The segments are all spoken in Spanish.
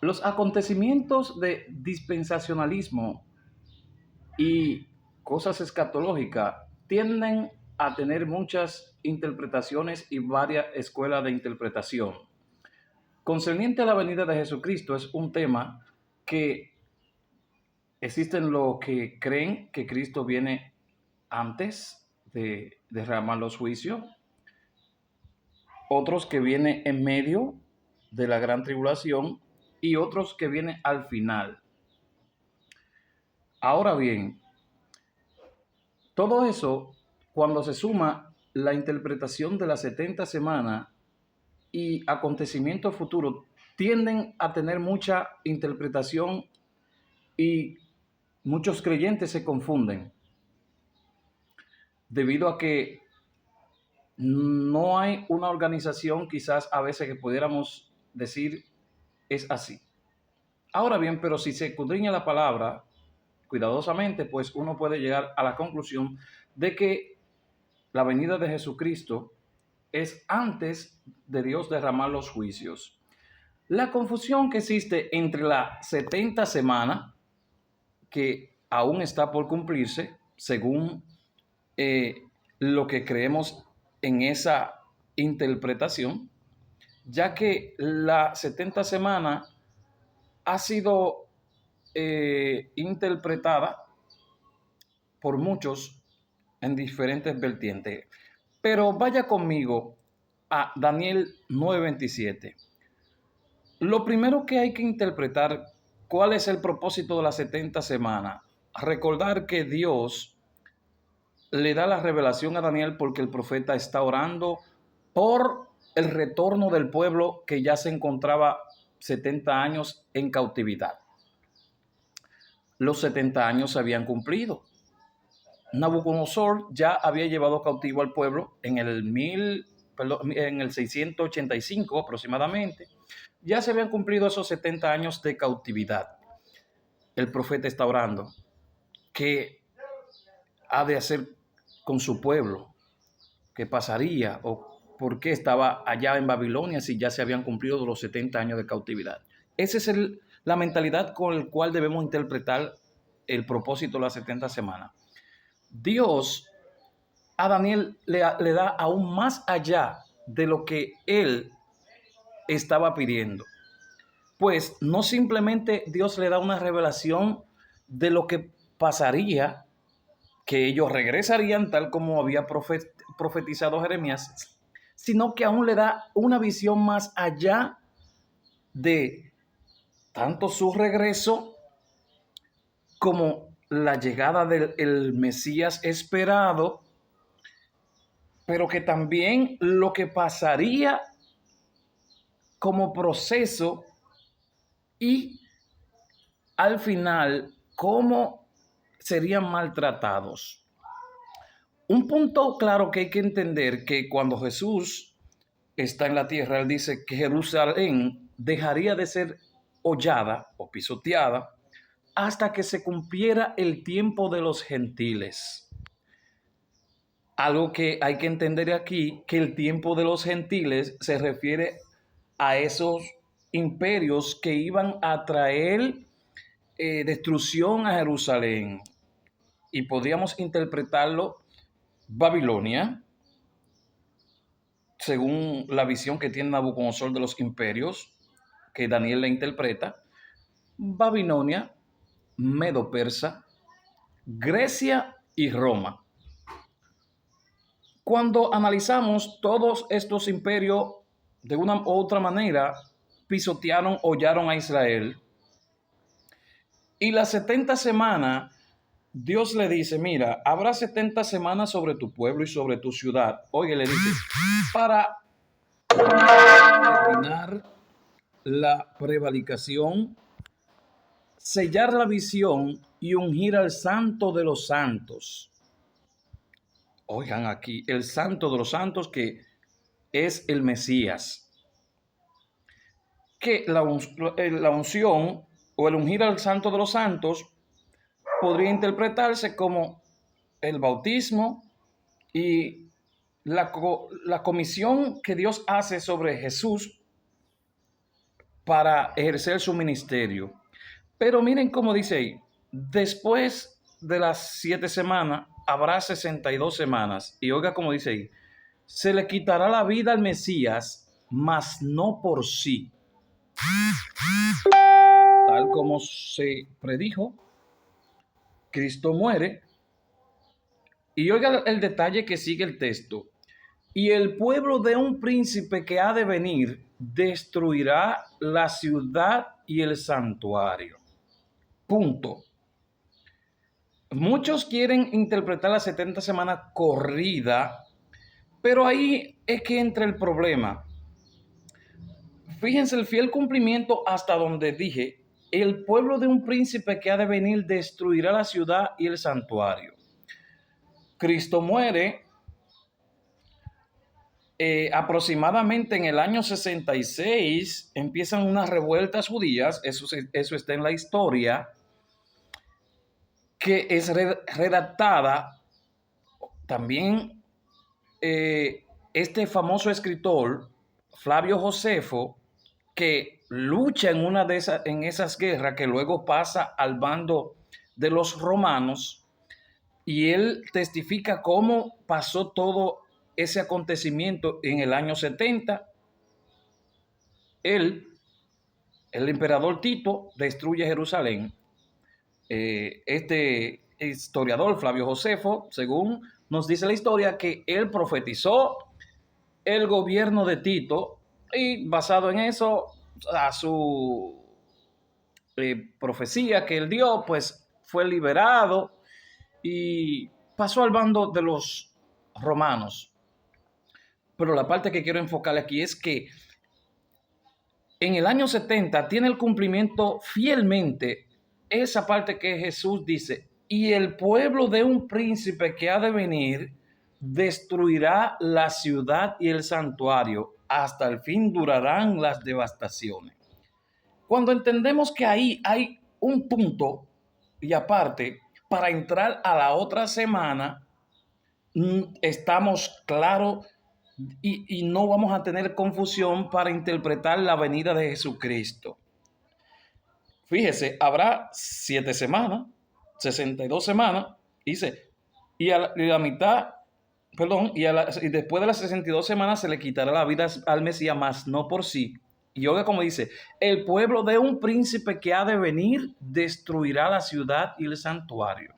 Los acontecimientos de dispensacionalismo y cosas escatológicas tienden a tener muchas interpretaciones y varias escuelas de interpretación. Concerniente a la venida de Jesucristo es un tema que existen los que creen que Cristo viene antes de derramar los juicios, otros que viene en medio de la gran tribulación y otros que viene al final. Ahora bien, todo eso, cuando se suma la interpretación de las 70 semanas y acontecimientos futuros, tienden a tener mucha interpretación y muchos creyentes se confunden debido a que no hay una organización quizás a veces que pudiéramos decir es así. Ahora bien, pero si se escudriña la palabra cuidadosamente, pues uno puede llegar a la conclusión de que la venida de Jesucristo es antes de Dios derramar los juicios. La confusión que existe entre la 70 semana, que aún está por cumplirse, según eh, lo que creemos en esa interpretación, ya que la 70 semana ha sido interpretada por muchos en diferentes vertientes. Pero vaya conmigo a Daniel 9:27. Lo primero que hay que interpretar, ¿cuál es el propósito de las 70 semanas? Recordar que Dios le da la revelación a Daniel porque el profeta está orando por el retorno del pueblo que ya se encontraba 70 años en cautividad. Los 70 años se habían cumplido. Nabucodonosor ya había llevado cautivo al pueblo en el 685 aproximadamente. Ya se habían cumplido esos 70 años de cautividad. El profeta está orando. ¿Qué ha de hacer con su pueblo? ¿Qué pasaría? ¿O por qué estaba allá en Babilonia si ya se habían cumplido los 70 años de cautividad? Esa es la mentalidad con la cual debemos interpretar el propósito de las 70 semanas. Dios a Daniel le da aún más allá de lo que él estaba pidiendo. Pues no simplemente Dios le da una revelación de lo que pasaría, que ellos regresarían tal como había profetizado Jeremías, sino que aún le da una visión más allá de tanto su regreso como la llegada del Mesías esperado, pero que también lo que pasaría como proceso y al final cómo serían maltratados. Un punto claro que hay que entender que cuando Jesús está en la tierra, él dice que Jerusalén dejaría de ser hollada o pisoteada hasta que se cumpliera el tiempo de los gentiles. Algo que hay que entender aquí, que el tiempo de los gentiles se refiere a esos imperios que iban a traer destrucción a Jerusalén. Y podríamos interpretarlo Babilonia, según la visión que tiene Nabucodonosor de los imperios, que Daniel la interpreta, Babilonia, Medo-Persa, Grecia y Roma. Cuando analizamos todos estos imperios, de una u otra manera, pisotearon, hollaron a Israel. Y las 70 semanas, Dios le dice, mira, habrá 70 semanas sobre tu pueblo y sobre tu ciudad. Oye, le dice, para terminar la prevaricación, sellar la visión y ungir al santo de los santos. Oigan aquí, el santo de los santos que es el Mesías. Que la unción o el ungir al santo de los santos podría interpretarse como el bautismo y la comisión que Dios hace sobre Jesús para ejercer su ministerio. Pero miren cómo dice ahí, después de las 7 semanas habrá 62 semanas. Y oiga cómo dice ahí, se le quitará la vida al Mesías, mas no por sí. Tal como se predijo, Cristo muere. Y oiga el detalle que sigue el texto. Y el pueblo de un príncipe que ha de venir destruirá la ciudad y el santuario. Punto. Muchos quieren interpretar las 70 semanas corrida, pero ahí es que entra el problema. Fíjense, el fiel cumplimiento hasta donde dije, el pueblo de un príncipe que ha de venir destruirá la ciudad y el santuario. Cristo muere aproximadamente en el año 66, empiezan unas revueltas judías, eso está en la historia, que es redactada también este famoso escritor, Flavio Josefo, que lucha en esas guerras que luego pasa al bando de los romanos, y él testifica cómo pasó todo ese acontecimiento en el año 70. El emperador Tito destruye Jerusalén. Este historiador, Flavio Josefo, según nos dice la historia, que él profetizó el gobierno de Tito y basado en eso, a su profecía que él dio, pues fue liberado y pasó al bando de los romanos. Pero la parte que quiero enfocar aquí es que en el año 70 tiene el cumplimiento fielmente esa parte que Jesús dice, y el pueblo de un príncipe que ha de venir destruirá la ciudad y el santuario, hasta el fin durarán las devastaciones. Cuando entendemos que ahí hay un punto y aparte, para entrar a la otra semana, estamos claros y no vamos a tener confusión para interpretar la venida de Jesucristo. Fíjese, habrá 7 semanas, 62 semanas, dice, y la mitad, perdón, y después de las 62 semanas se le quitará la vida al Mesías, mas no por sí. Y oiga como dice, el pueblo de un príncipe que ha de venir destruirá la ciudad y el santuario.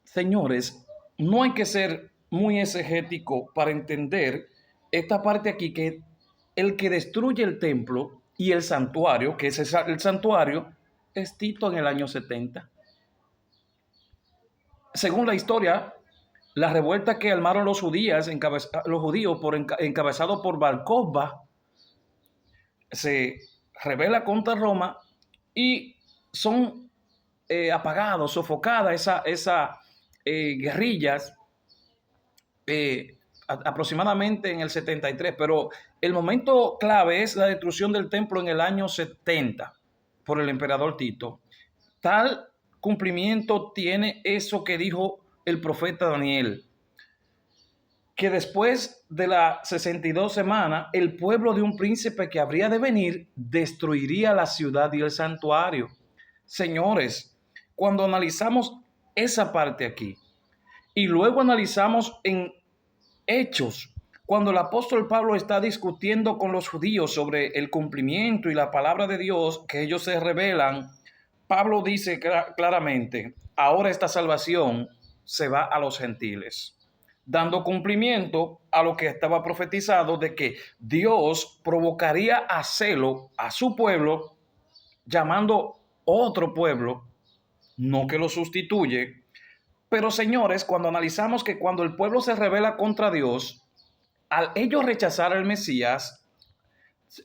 Señores, no hay que ser muy exegético para entender esta parte aquí, que el que destruye el templo y el santuario, que es el santuario, es Tito en el año 70. Según la historia, la revuelta que armaron los judíos encabezado por Bar Kokhba, se rebela contra Roma y son apagados, sofocadas esas guerrillas aproximadamente en el 73, pero el momento clave es la destrucción del templo en el año 70 por el emperador Tito. Tal cumplimiento tiene eso que dijo el profeta Daniel, que después de las 62 semanas, el pueblo de un príncipe que habría de venir destruiría la ciudad y el santuario. Señores, cuando analizamos esa parte aquí y luego analizamos en Hechos, cuando el apóstol Pablo está discutiendo con los judíos sobre el cumplimiento y la palabra de Dios, que ellos se revelan, Pablo dice claramente, ahora esta salvación se va a los gentiles, dando cumplimiento a lo que estaba profetizado de que Dios provocaría a celo a su pueblo, llamando otro pueblo, no que lo sustituye. Pero señores, cuando analizamos que cuando el pueblo se rebela contra Dios, al ellos rechazar al Mesías,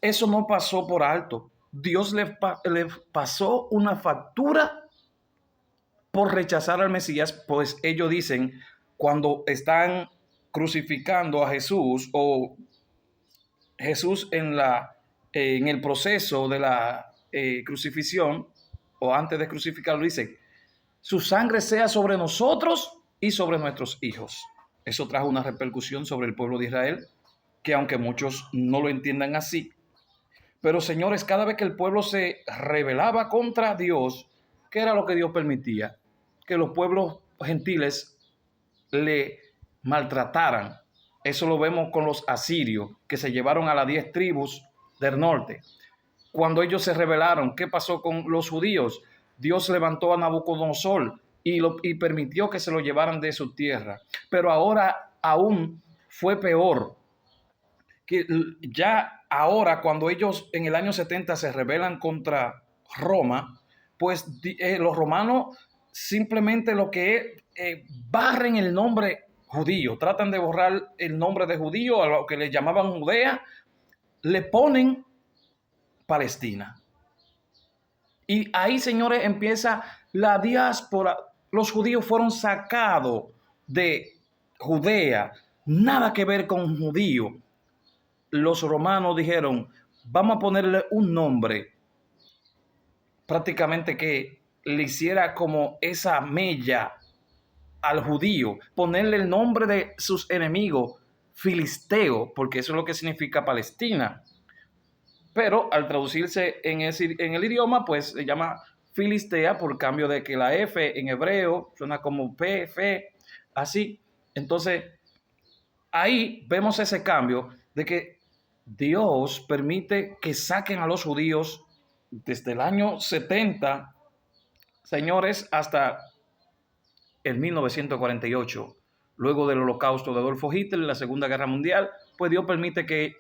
eso no pasó por alto. Dios le pasó una factura por rechazar al Mesías, pues ellos dicen, cuando están crucificando a Jesús o Jesús en el proceso de la crucifixión o antes de crucificarlo, dice, su sangre sea sobre nosotros y sobre nuestros hijos. Eso trajo una repercusión sobre el pueblo de Israel, que aunque muchos no lo entiendan así, Pero señores, cada vez que el pueblo se rebelaba contra Dios, ¿qué era lo que Dios permitía? Que los pueblos gentiles le maltrataran. Eso lo vemos con los asirios, que se llevaron a las 10 tribus del norte. Cuando ellos se rebelaron, ¿qué pasó con los judíos? Dios levantó a Nabucodonosor y permitió que se lo llevaran de su tierra. Pero ahora aún fue peor, que ya ahora cuando ellos en el año 70 se rebelan contra Roma, pues los romanos simplemente lo que barren el nombre judío, tratan de borrar el nombre de judío, a lo que le llamaban Judea, le ponen Palestina. Y ahí, señores, empieza la diáspora. Los judíos fueron sacados de Judea, nada que ver con judío. Los romanos dijeron, vamos a ponerle un nombre prácticamente que le hiciera como esa mella al judío, ponerle el nombre de sus enemigos, filisteo, porque eso es lo que significa Palestina. Pero al traducirse en el idioma, pues se llama Filistea por cambio de que la F en hebreo suena como P, F, así. Entonces, ahí vemos ese cambio de que Dios permite que saquen a los judíos desde el año 70, señores, hasta el 1948, luego del holocausto de Adolfo Hitler, la Segunda Guerra Mundial, pues Dios permite que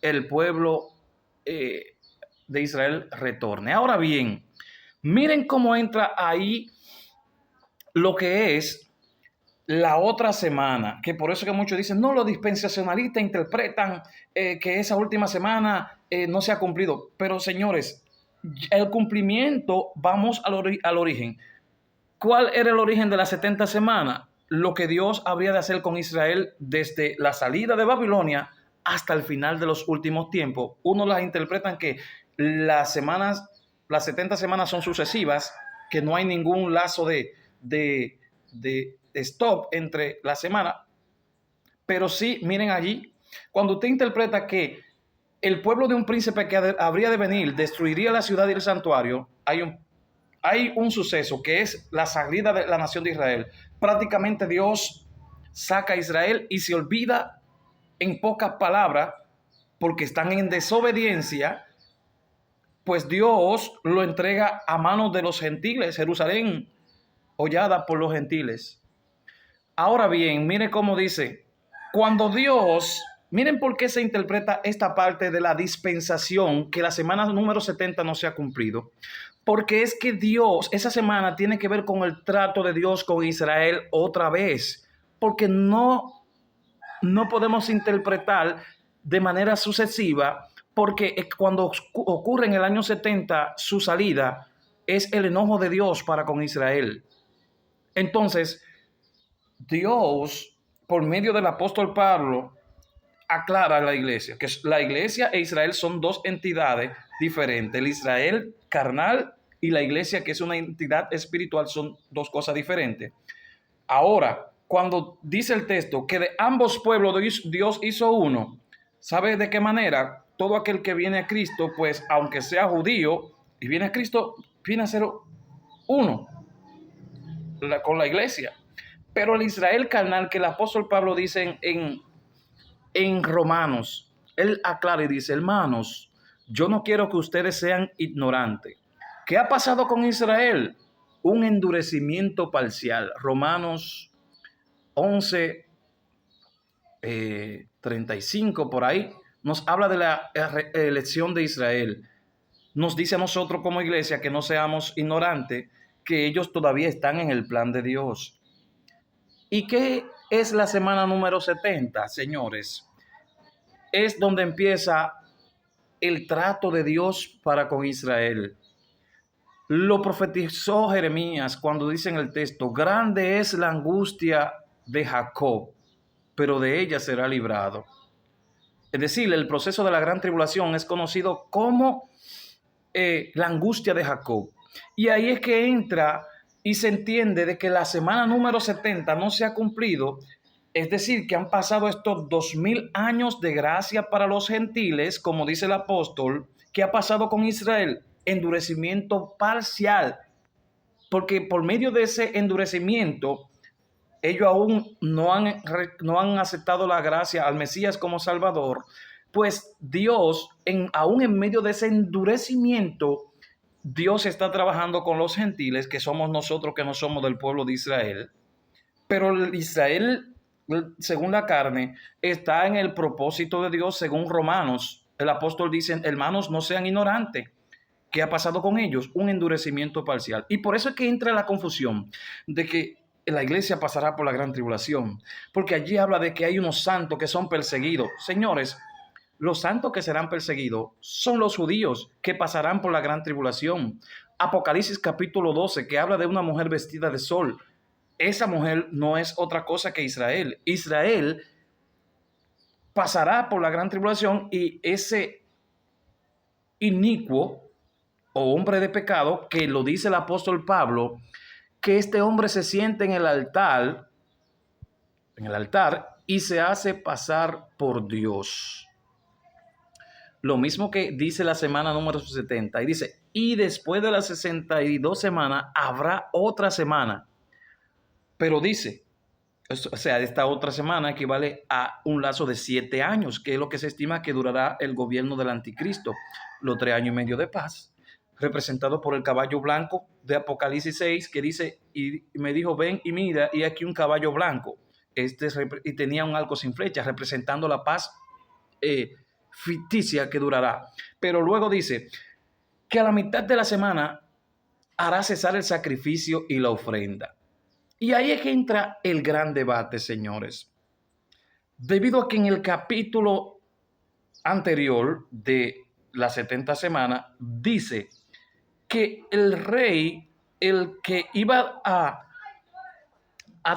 el pueblo de Israel retorne. Ahora bien, miren cómo entra ahí lo que es la otra semana, que por eso que muchos dicen, no, los dispensacionalistas interpretan que esa última semana no se ha cumplido. Pero señores, el cumplimiento, vamos al origen. ¿Cuál era el origen de las 70 semanas? Lo que Dios habría de hacer con Israel desde la salida de Babilonia hasta el final de los últimos tiempos. Unos las interpretan que las 70 semanas son sucesivas, que no hay ningún lazo de stop entre la semana. Pero sí, miren allí, cuando usted interpreta que el pueblo de un príncipe que habría de venir destruiría la ciudad y el santuario, hay un suceso que es la salida de la nación de Israel. Prácticamente Dios saca a Israel y se olvida, en pocas palabras, porque están en desobediencia, pues Dios lo entrega a manos de los gentiles, Jerusalén hollada por los gentiles. Ahora bien, miren cómo dice, cuando Dios, miren por qué se interpreta esta parte de la dispensación, que la semana número 70 no se ha cumplido. Porque es que Dios, esa semana tiene que ver con el trato de Dios con Israel otra vez. Porque no podemos interpretar de manera sucesiva, porque cuando ocurre en el año 70 su salida, es el enojo de Dios para con Israel. Entonces, Dios, por medio del apóstol Pablo, aclara a la iglesia, que la iglesia e Israel son dos entidades diferentes. El Israel carnal y la iglesia, que es una entidad espiritual, son dos cosas diferentes. Ahora, cuando dice el texto que de ambos pueblos Dios hizo uno, ¿sabe de qué manera? Todo aquel que viene a Cristo, pues aunque sea judío y viene a Cristo, viene a ser uno con la iglesia. Pero el Israel carnal, que el apóstol Pablo dice en Romanos, él aclara y dice, hermanos, yo no quiero que ustedes sean ignorantes. ¿Qué ha pasado con Israel? Un endurecimiento parcial. Romanos 11, 35 por ahí, nos habla de la elección de Israel. Nos dice a nosotros como iglesia que no seamos ignorantes, que ellos todavía están en el plan de Dios. ¿Y qué es la semana número 70, señores? Es donde empieza el trato de Dios para con Israel. Lo profetizó Jeremías cuando dice en el texto, grande es la angustia de Jacob, pero de ella será librado. Es decir, el proceso de la gran tribulación es conocido como la angustia de Jacob. Y ahí es que entra y se entiende de que la semana número 70 no se ha cumplido. Es decir, que han pasado estos 2000 años de gracia para los gentiles, como dice el apóstol, ¿Qué ha pasado con Israel? Endurecimiento parcial, porque por medio de ese endurecimiento, ellos aún no han aceptado la gracia al Mesías como Salvador. Pues Dios, aún en medio de ese endurecimiento, Dios está trabajando con los gentiles, que somos nosotros, que no somos del pueblo de Israel. Pero Israel, según la carne, está en el propósito de Dios, según Romanos. El apóstol dice, hermanos, no sean ignorantes. ¿Qué ha pasado con ellos? Un endurecimiento parcial. Y por eso es que entra la confusión de que la iglesia pasará por la gran tribulación, porque allí habla de que hay unos santos que son perseguidos. Señores, los santos que serán perseguidos son los judíos que pasarán por la gran tribulación. Apocalipsis capítulo 12, que habla de una mujer vestida de sol. Esa mujer no es otra cosa que Israel. Israel pasará por la gran tribulación y ese inicuo o hombre de pecado, que lo dice el apóstol Pablo, que este hombre se siente en el altar y se hace pasar por Dios. Lo mismo que dice la semana número 70, y dice, y después de las 62 semanas habrá otra semana. Pero dice, o sea, esta otra semana equivale a un lazo de 7 años, que es lo que se estima que durará el gobierno del anticristo, los 3 años y medio de paz, representado por el caballo blanco de Apocalipsis 6, que dice, y me dijo, ven y mira, y aquí un caballo blanco, y tenía un arco sin flecha, representando la paz ficticia que durará. Pero luego dice que a la mitad de la semana hará cesar el sacrificio y la ofrenda. Y ahí es que entra el gran debate, señores. Debido a que en el capítulo anterior de las 70 semanas dice que el rey, el que iba a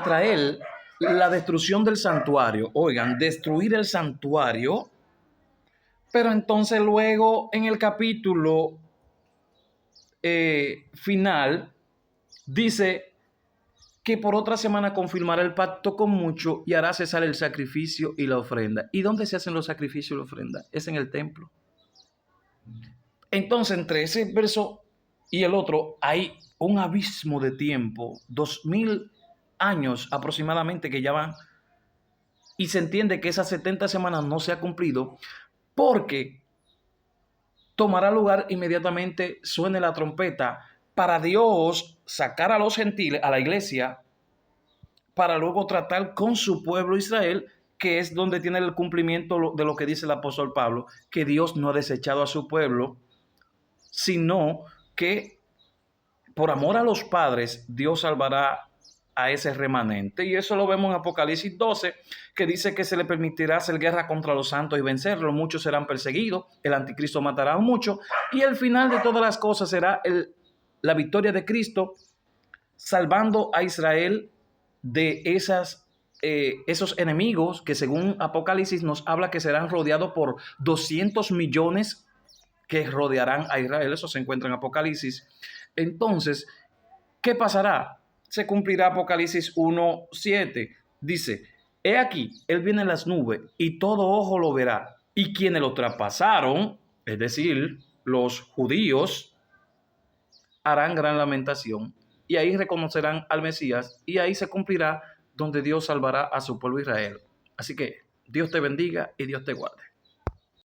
traer la destrucción del santuario, oigan, destruir el santuario, pero entonces luego en el capítulo final dice que por otra semana confirmará el pacto con muchos y hará cesar el sacrificio y la ofrenda. ¿Y dónde se hacen los sacrificios y la ofrenda? Es en el templo. Entonces, entre ese verso y el otro hay un abismo de tiempo, 2000 años aproximadamente que ya van, y se entiende que esas 70 semanas no se ha cumplido porque tomará lugar inmediatamente, suene la trompeta, para Dios sacar a los gentiles, a la iglesia, para luego tratar con su pueblo Israel, que es donde tiene el cumplimiento de lo que dice el apóstol Pablo, que Dios no ha desechado a su pueblo, sino que por amor a los padres, Dios salvará a ese remanente. Y eso lo vemos en Apocalipsis 12, que dice que se le permitirá hacer guerra contra los santos y vencerlos. Muchos serán perseguidos, el anticristo matará a muchos, y el final de todas las cosas será la victoria de Cristo, salvando a Israel de esos enemigos que según Apocalipsis nos habla que serán rodeados por 200 millones que rodearán a Israel. Eso se encuentra en Apocalipsis. Entonces, ¿qué pasará? Se cumplirá Apocalipsis 1:7. Dice, he aquí, él viene en las nubes y todo ojo lo verá. Y quienes lo traspasaron, es decir, los judíos, harán gran lamentación. Y ahí reconocerán al Mesías y ahí se cumplirá donde Dios salvará a su pueblo Israel. Así que Dios te bendiga y Dios te guarde.